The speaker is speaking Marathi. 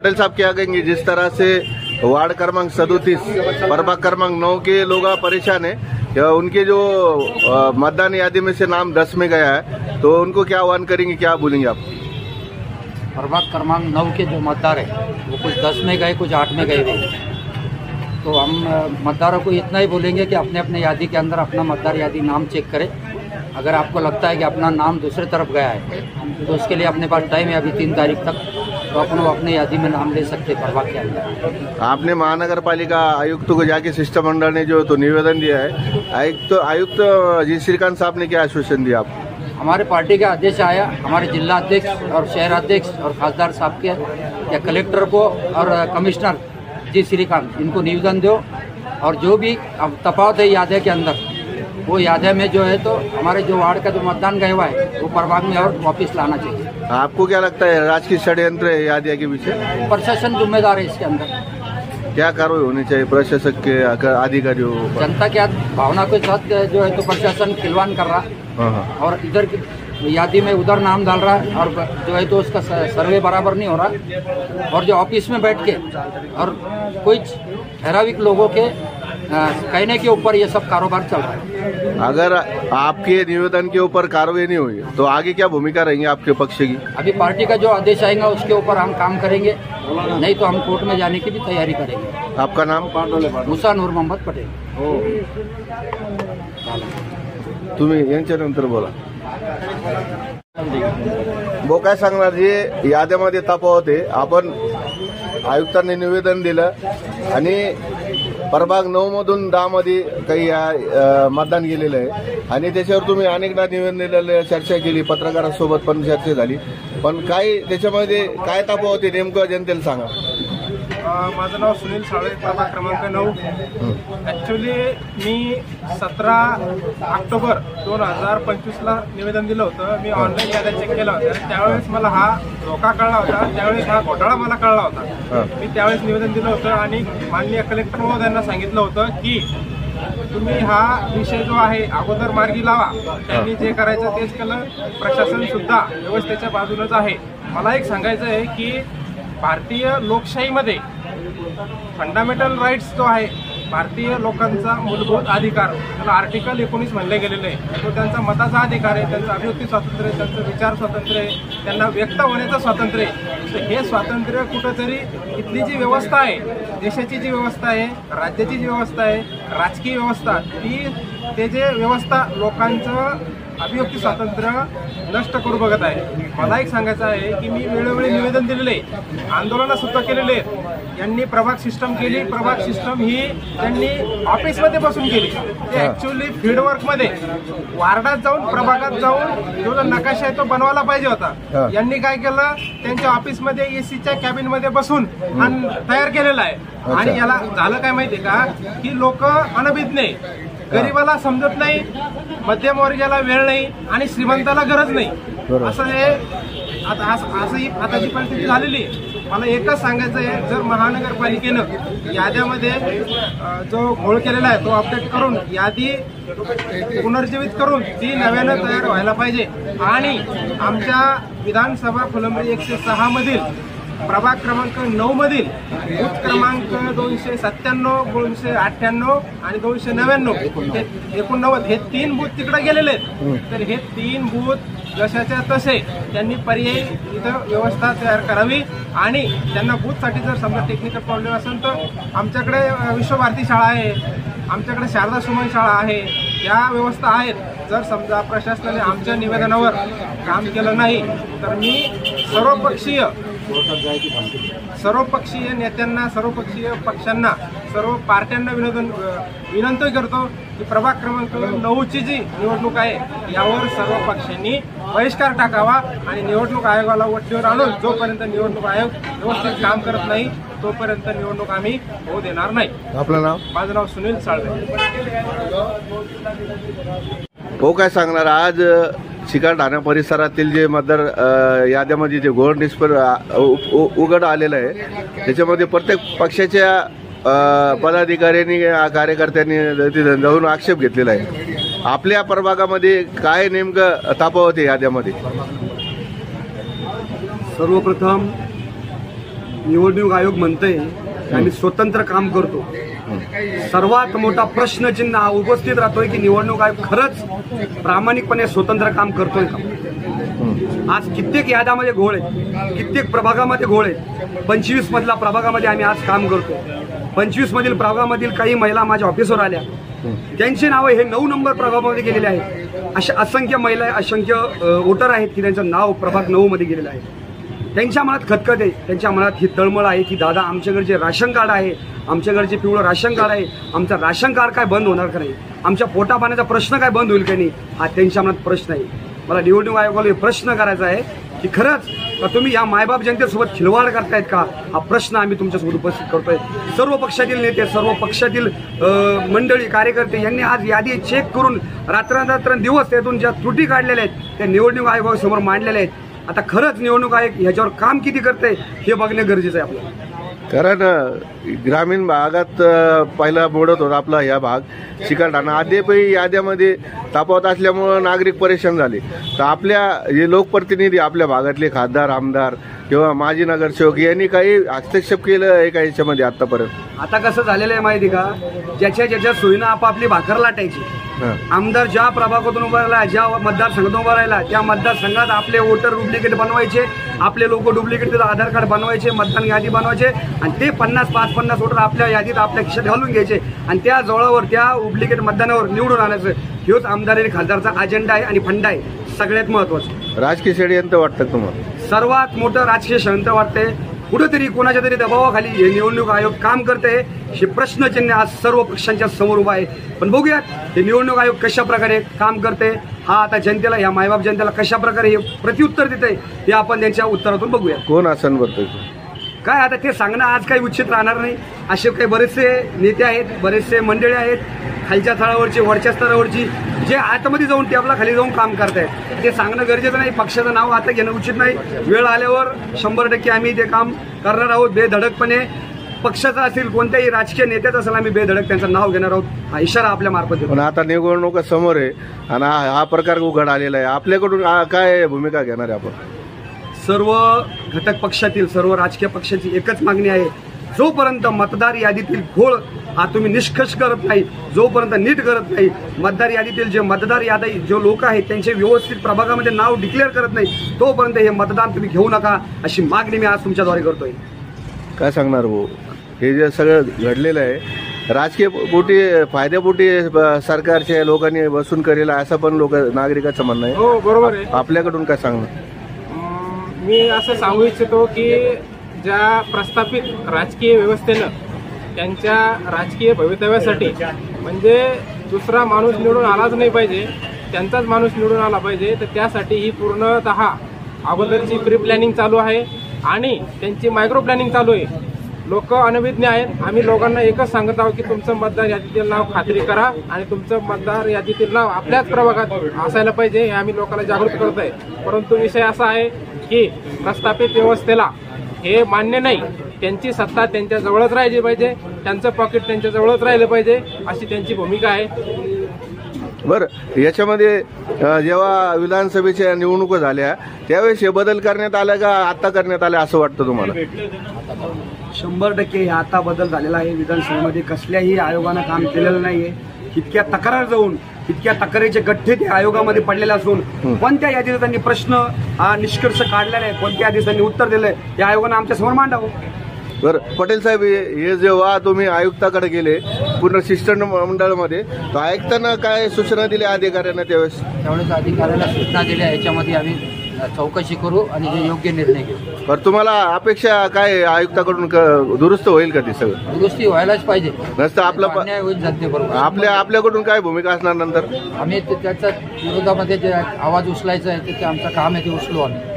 पटेल साहब क्या कहेंगे, जिस तरह से वार्ड क्रमांक 37 प्रभाग क्रमांक 9 के लोग परेशान है, उनके जो मतदान यादी में से नाम 10 में गया है, तो उनको क्या आह्वान करेंगे, क्या बोलेंगे आप? प्रभाग क्रमांक 9 के जो मतदार है वो कुछ 10 में गए, कुछ 8 में गए हुए, तो हम मतदारों को इतना ही बोलेंगे कि अपने अपने यादी के अंदर अपना मतदार यादी नाम चेक करें। अगर आपको लगता है कि अपना नाम दूसरे तरफ गया है तो उसके लिए अपने पास टाइम है अभी 3 तारीख तक, तो अपने यादी में नाम ले सकते हैं प्रभाग के अंदर। आपने महानगर पालिका आयुक्त को जाके शिष्टमंडल ने जो तो निवेदन दिया है, आयुक्त जी श्रीकांत साहब ने क्या आश्वासन दिया आपको? हमारे पार्टी का आदेश आया, हमारे जिला अध्यक्ष और शहर अध्यक्ष और खासदार साहब के या कलेक्टर को और कमिश्नर जी श्रीकांत, इनको निवेदन दो और जो भी तफावत है यादें के अंदर, वो यादें में जो है तो हमारे जो वार्ड का जो मतदान गया हुआ है वो प्रभाग में और वापस लाना चाहिए। आपको क्या लगता है राजकीय षड्यंत्र है यादिया के पीछे? प्रशासन जिम्मेदार है इसके अंदर। क्या कार्रवाई होनी चाहिए प्रशासक के अधिकारियों? जनता के भावना के साथ जो है तो प्रशासन खिलवाड़ कर रहा और इधर यादी में उधर नाम डाल रहा है और जो है तो उसका सर्वे बराबर नहीं हो रहा, और जो ऑफिस में बैठ के और कुछ ठहराविक लोगों के कहने के ऊपर ये सब कारोबार चल रहा है। अगर आपके निवेदन के ऊपर कार्रवाई नहीं हुई तो आगे क्या भूमिका रहेंगी आपके पक्ष की? अभी पार्टी का जो आदेश आएगा उसके ऊपर हम काम करेंगे, नहीं तो हम कोर्ट में जाने की भी तैयारी करेंगे। आपका नाम? मुसा नूर मोहम्मद पटेल। तुम्ही यांच्यानंतर बोला। वो काय सांगणार, जे याद्यामध्ये तफावत आहे, आपण आयुक्तांनी निवेदन दिलं आणि प्रभाग 9 मधून 10 मध्ये काही मतदान गेलेलं आहे आणि त्याच्यावर तुम्ही अनेकदा निवेदन दिलेलं, चर्चा केली, पत्रकारांसोबत पण चर्चा झाली, पण काय त्याच्यामध्ये काय तफावत आहे नेमकं जनतेला सांगा। माझं नाव सुनील साळे, प्रभाग क्रमांक 9। ॲक्च्युली मी 17 ऑक्टोबर 2025ला निवेदन दिलं होतं। मी ऑनलाईन याद्या चेक केला होता, त्यावेळेस मला हा धोका कळला होता, त्यावेळेस हा घोटाळा मला कळला होता। मी त्यावेळेस निवेदन दिलं होतं आणि माननीय कलेक्टर महोदयांना सांगितलं होतं की तुम्ही हा विषय जो आहे अगोदर मार्गी लावा। त्यांनी जे करायचं तेच केलं, प्रशासन सुद्धा व्यवस्थेच्या बाजूनच आहे। मला एक सांगायचं आहे की भारतीय लोकशाहीमध्ये फंडामेंटल राईट्स जो आहे, भारतीय लोकांचा मूलभूत अधिकार, त्याला आर्टिकल 19 म्हणले गेलेले आहे, तो त्यांचा मताचा अधिकार आहे, त्यांचं अभिव्यक्ती स्वातंत्र्य आहे, त्यांचं विचार स्वातंत्र्य आहे, त्यांना व्यक्त होण्याचं स्वातंत्र्य आहे। तर हे स्वातंत्र्य कुठंतरी इथली जी व्यवस्था आहे, देशाची जी व्यवस्था आहे, राज्याची जी व्यवस्था आहे, राजकीय व्यवस्था, ते जे व्यवस्था लोकांचं अभिव्यक्ती स्वातंत्र्य नष्ट करू बघत आहे। मला एक सांगायचं आहे की मी वेळोवेळी निवेदन दिलेले, आंदोलनं सुद्धा केलेले आहेत। यांनी प्रभाग सिस्टम केली, प्रभाग सिस्टम ही त्यांनी ऑफिसमध्ये बसून केली। ते ॲक्च्युअली फील्डवर्कमध्ये वार्डात जाऊन, प्रभागात जाऊन जो नकाशा आहे तो बनवायला पाहिजे होता। यांनी काय केलं, त्यांच्या ऑफिसमध्ये एसीच्या कॅबिनमध्ये बसून तयार केलेला आहे। आणि याला झालं काय माहितीये का की लोक अनभिज्ञ, गरीबाला समजत नाही, मध्यमवर्गाला वेळ नाही आणि श्रीमंताला गरज नाही, असं हे आता जी परिस्थिती झालेली आहे। मला एकच सांगायचं आहे, जर महानगरपालिकेनं याद्यामध्ये जो घोळ केलेला आहे तो अपडेट करून यादी पुनर्जीवित करून ती नव्यानं तयार व्हायला पाहिजे। आणि आमच्या विधानसभा फुलंब्री 106 मधील प्रभाग क्रमांक 9 मधील बूथ क्रमांक 297, 298 आणि 299 हे 3 बूथ तिकडे गेलेले आहेत। तर हे 3 बूथ जशाच्या तसे त्यांनी पर्यायी इथं व्यवस्था तयार करावी आणि त्यांना बूथसाठी जर समजा टेक्निकल प्रॉब्लेम असेल तर आमच्याकडे विश्वभारती शाळा आहे, आमच्याकडे शारदा सुमन शाळा आहे, या व्यवस्था आहेत। जर समजा प्रशासनाने आमच्या निवेदनावर काम केलं नाही तर मी सर्वपक्षीय नेत्यांना, सर्वपक्षीय पक्षांना, सर्व पार्ट्यांना विनंती करतो की प्रभाग क्रमांक 9ची जी निवडणूक आहे यावर सर्व पक्षांनी बहिष्कार टाकावा आणि निवडणूक आयोगाला वठणीवर आणून जोपर्यंत निवडणूक आयोग व्यवस्थित काम करत नाही तोपर्यंत निवडणूक आम्ही होऊ देणार नाही। आपलं नाव? माझं नाव सुनील साळवे। हो, काय सांगणार, आज चिकल ठाणा परिसरातील जे मतदार याद्यामध्ये जे घोळ उघड आलेलं आहे त्याच्यामध्ये प्रत्येक पक्षाच्या पदाधिकाऱ्यांनी, कार्यकर्त्यांनी जाऊन आक्षेप घेतलेला आहे। आपल्या प्रभागामध्ये काय नेमकं तफावत आहे याद्यामध्ये? सर्वप्रथम निवडणूक आयोग म्हणतंय आम्ही स्वतंत्र काम करतो, सर्वात मोठा प्रश्नचिन्ह हा उपस्थित राहतोय की निवडणूक आयोग खरंच प्रामाणिकपणे स्वतंत्र काम करतोय का? आज कित्येक याद्यामध्ये घोळ आहेत, कित्येक प्रभागामध्ये घोळ आहेत. 25 मधला प्रभागामध्ये आम्ही आज काम करतो. 25 मधील प्रभागामधील काही महिला माझ्या ऑफिसवर आल्या, त्यांची नावं हे 9 नंबर प्रभागामध्ये गेलेले आहेत. अशा असंख्य महिला, असंख्य वोटर आहेत की त्यांचं नाव प्रभाग 9 मध्ये गेलेलं आहे. त्यांच्या मनात खतखत आहे, त्यांच्या मनात ही तळमळ आहे की दादा आमच्याकडचे राशन कार्ड आहे, आमच्याकडचे पिवळं राशन कार्ड आहे, आमचं राशन कार्ड काय बंद होणार का नाही, आमच्या पोटा पाण्याचा प्रश्न काय बंद होईल का नाही, हा त्यांच्या मनात प्रश्न आहे. मला निवडणूक आयोगाला प्रश्न करायचा आहे की खरंच का तुम्ही या मायबाप जनतेसोबत खिलवाड करतायत का? हा प्रश्न आम्ही तुमच्यासोबत उपस्थित करतोय. सर्व पक्षातील नेते, सर्व पक्षातील मंडळी, कार्यकर्ते यांनी आज यादी चेक करून रात्र दिवस त्यातून ज्या त्रुटी काढलेल्या आहेत त्या निवडणूक आयोगासमोर मांडलेल्या आहेत. आता खरंच निवडणूक आयोग ह्याच्यावर काम किती करते हे बघणे गरजेचं आहे आपल्याला. कारण ग्रामीण भागात पहिला मोडत होता आपला ह्या भाग चिकलठाणा, अद्यापही याद्यामध्ये तफावत असल्यामुळं नागरिक परेशान झाले. तर आपल्या जे लोकप्रतिनिधी, आपल्या भागातले खासदार, आमदार किंवा माजी नगरसेवक यांनी काही हस्तक्षेप केलं आहे का याच्यामध्ये आतापर्यंत? आता कसं झालेलं आहे माहिती का, ज्याच्या सोयीनं आपापली भाकर लाटायची. आमदार ज्या प्रभागातून उभा राहिला, ज्या मतदारसंघातून उभा राहिला त्या मतदारसंघात आपले वोटर डुप्लिकेट बनवायचे, आपले लोक डुप्लिकेट आधार कार्ड बनवायचे, मतदान यादी बनवायचे आणि ते 50 वोटर आपल्या यादीत आपल्या खिशात घालून घ्यायचे आणि त्या जोळावर, त्या डुप्लिकेट मतदानावर निवडून आणायचं. हेच आमदार आणि खासदारचा अजेंडा आहे आणि फंडा आहे. सगळ्यात महत्वाचं राजकीय षडयंत्र वाटतं तुम्हाला? सर्वात मोठं राजकीय षडयंत्र वाटतंय. कुठेतरी कोणाच्या तरी दबावाखाली हे निवडणूक आयोग काम करते, हे प्रश्नचिन्ह आज सर्व पक्षांच्या समोर उभा आहे. पण बघूयात हे निवडणूक आयोग कशा प्रकारे काम करते, हा आता जनतेला, या मायबाप जनतेला कशा प्रकारे हे प्रत्युत्तर देते हे आपण त्यांच्या उत्तरातून बघूया. कोण आसन भरतोय काय आता ते सांगणं आज काही उचित राहणार नाही. असे काही बरेचसे नेते आहेत, बरेचसे मंडळी आहेत खालच्या तळावरची, वरच्या स्तरावरची, जे आतमध्ये जाऊन टेबला खाली जाऊन काम करतायत. ते सांगणं गरजेचं नाही. पक्षाचं नाव आता घेणं उचित नाही. वेळ आल्यावर 100% आम्ही ते काम करणार आहोत बेधडकपणे. पक्षाचा असेल, कोणत्याही राजकीय नेत्याचं असेल, आम्ही बेधडक त्यांचं नाव घेणार आहोत, हा इशारा आपल्या मार्फत देतो. पण आता निवडणूक समोर आहे आणि हा प्रकार उघड आलेला आहे. आपल्याकडून काय भूमिका घेणार आहे आपण? सर्व घटक पक्षातील, सर्व राजकीय पक्षाची एकच मागणी आहे, जोपर्यंत मतदार यादीतील घोळ हा तुम्ही निष्कर्ष करत नाही, जोपर्यंत नीट करत नाही, मतदार यादीतील जे मतदार यादी जो लोक आहेत त्यांचे व्यवस्थित प्रभागामध्ये नाव डिक्लेअर करत नाही, तोपर्यंत हे मतदान तुम्ही घेऊ नका, अशी मागणी मी आज तुमच्याद्वारे करतोय. काय सांगणार भाऊ? हे जे सगळं घडलेलं आहे राजकीय पोटी, फायद्यापोटी सरकारच्या लोकांनी बसून करेल असं पण नागरिकांचं म्हणणं आहे. हो, बरोबर आहे. आपल्याकडून काय सांगणार? मी असं सांगू इच्छितो की ज्या प्रस्थापित राजकीय व्यवस्थेनं त्यांच्या राजकीय भवितव्यासाठी, म्हणजे दुसरा माणूस निवडून आलाच नाही पाहिजे, त्यांचाच माणूस निवडून आला पाहिजे, तर त्यासाठी ही पूर्णतः अगोदरची प्री प्लॅनिंग चालू आहे आणि त्यांची मायक्रो प्लॅनिंग चालू आहे. लोक अनभिज्ञ आहेत. आम्ही लोकांना एकच सांगत आहोत की तुमचं मतदार यादीतील नाव खात्री करा आणि तुमचं मतदार यादीतील नाव आपल्याच प्रभागात असायला पाहिजे, हे आम्ही लोकांना जागृत करत आहे. परंतु विषय असा आहे की प्रस्थापित व्यवस्थेला हे मान्य नाही. त्यांची सत्ता त्यांच्या जवळच राहिली पाहिजे, त्यांचं पॉकेट त्यांच्या जवळच राहिलं पाहिजे, अशी त्यांची भूमिका आहे. बरं, याच्यामध्ये जेव्हा विधानसभेच्या निवडणुका झाल्या त्यावेळेस हे बदल करण्यात आला का आता करण्यात आले असं वाटतं तुम्हाला? 100% आता बदल झालेला आहे. विधानसभेमध्ये कसल्याही आयोगानं काम केलेलं नाहीये. इतक्या तक्रार जाऊन, इतक्या तक्रारीचे गठ्ठे ते आयोगामध्ये पडलेले असून कोणत्या यादीचा त्यांनी प्रश्न हा निष्कर्ष काढलेला आहे, कोणत्या यादीत त्यांनी उत्तर दिलंय, त्या आयोगानं आमच्या समोर मांडावं. बरं पटेल साहेब, हे जेव्हा तुम्ही आयुक्ताकडे गेले पूर्ण शिष्टमंडळामध्ये, तर आयुक्तांना काय सूचना दिल्या अधिकाऱ्यांना त्यावेळेस अधिकाऱ्याला सूचना दिल्या, याच्यामध्ये आम्ही चौकशी करू आणि हे योग्य निर्णय घेऊ. बरं, तुम्हाला अपेक्षा काय आयुक्ताकडून दुरुस्त होईल का ती सगळं? दुरुस्ती व्हायलाच पाहिजे, नसतं आपलं अन्याय होईल जनतेबरोबर. आपल्याकडून काय भूमिका असणार नंतर? आम्ही त्याच्या विरोधामध्ये जे आवाज उचलायचा आहे ते आमचं काम आहे, ते उचलू आम्ही.